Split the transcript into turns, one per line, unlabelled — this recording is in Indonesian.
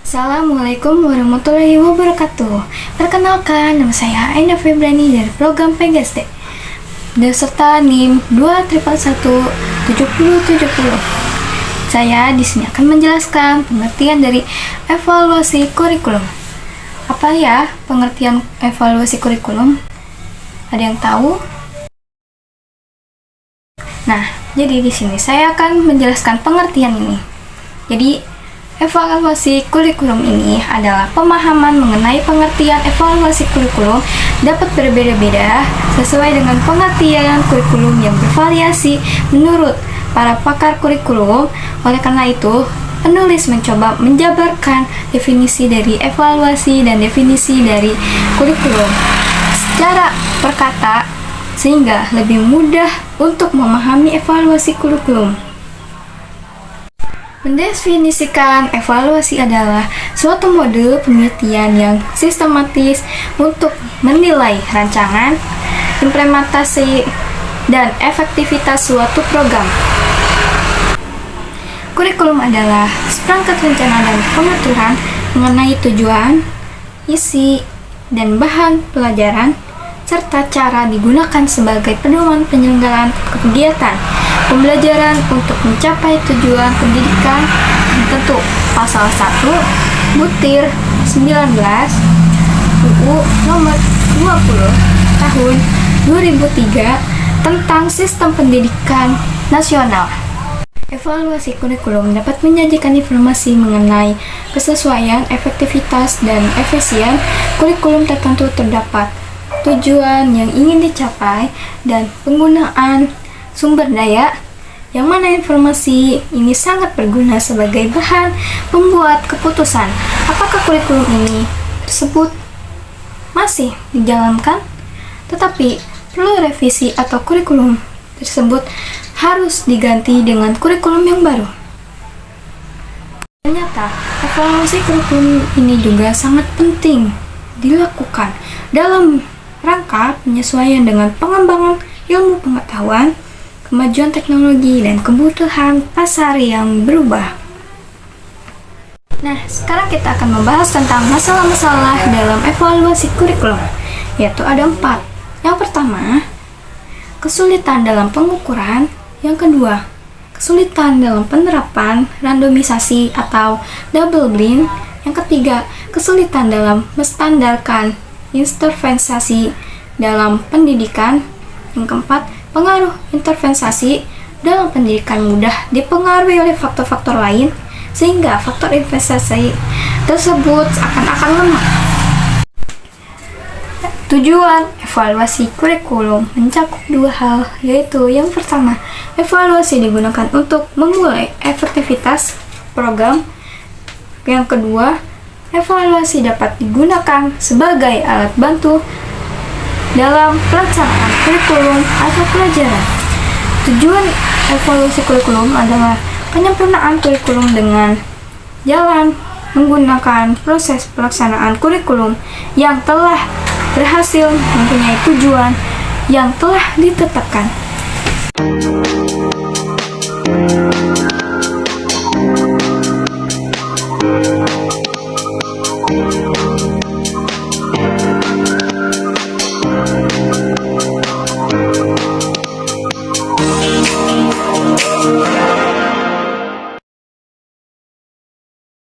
Assalamualaikum warahmatullahi wabarakatuh. Perkenalkan, nama saya Aina Febrani dari program PGSD beserta NIM 2111770. Saya di sini akan menjelaskan pengertian dari evaluasi kurikulum. Apa ya pengertian evaluasi kurikulum? Ada yang tahu? Nah, jadi di sini saya akan menjelaskan pengertian ini. Jadi, evaluasi kurikulum ini adalah pemahaman mengenai pengertian evaluasi kurikulum dapat berbeda-beda sesuai dengan pengertian kurikulum yang bervariasi menurut para pakar kurikulum. Oleh karena itu, penulis mencoba menjabarkan definisi dari evaluasi dan definisi dari kurikulum secara perkata sehingga lebih mudah untuk memahami evaluasi kurikulum. Mendefinisikan evaluasi adalah suatu mode penelitian yang sistematis untuk menilai rancangan, implementasi, dan efektivitas suatu program. Kurikulum adalah seperangkat rencana dan pengaturan mengenai tujuan, isi, dan bahan pelajaran, serta cara digunakan sebagai pedoman penyelenggaraan kegiatan pembelajaran untuk mencapai tujuan pendidikan. Tentu pasal 1 butir 19 UU nomor 20 tahun 2003 tentang sistem pendidikan nasional. Evaluasi kurikulum dapat menyajikan informasi mengenai kesesuaian, efektivitas, dan efisien kurikulum tertentu, terdapat tujuan yang ingin dicapai, dan penggunaan sumber daya, yang mana informasi ini sangat berguna sebagai bahan pembuat keputusan apakah kurikulum ini tersebut masih dijalankan, tetapi perlu revisi atau kurikulum tersebut harus diganti dengan kurikulum yang baru. Ternyata, evaluasi kurikulum ini juga sangat penting dilakukan dalam rangka penyesuaian dengan pengembangan ilmu pengetahuan, kemajuan teknologi, dan kebutuhan pasar yang berubah. Nah, sekarang kita akan membahas tentang masalah-masalah dalam evaluasi kurikulum, yaitu ada 4. Yang pertama, kesulitan dalam pengukuran. Yang kedua, kesulitan dalam penerapan randomisasi atau double blind. Yang ketiga, kesulitan dalam menstandarkan intervensi dalam pendidikan. Yang keempat, pengaruh intervensi dalam pendidikan mudah dipengaruhi oleh faktor-faktor lain sehingga faktor investasi tersebut akan lemah. Tujuan evaluasi kurikulum mencakup 2 hal, yaitu yang pertama, evaluasi digunakan untuk memulai efektivitas program. Yang kedua, evaluasi dapat digunakan sebagai alat bantu dalam pelaksanaan kurikulum atau pelajaran. Tujuan evaluasi kurikulum adalah penyempurnaan kurikulum dengan jalan menggunakan proses pelaksanaan kurikulum yang telah berhasil mempunyai tujuan yang telah ditetapkan.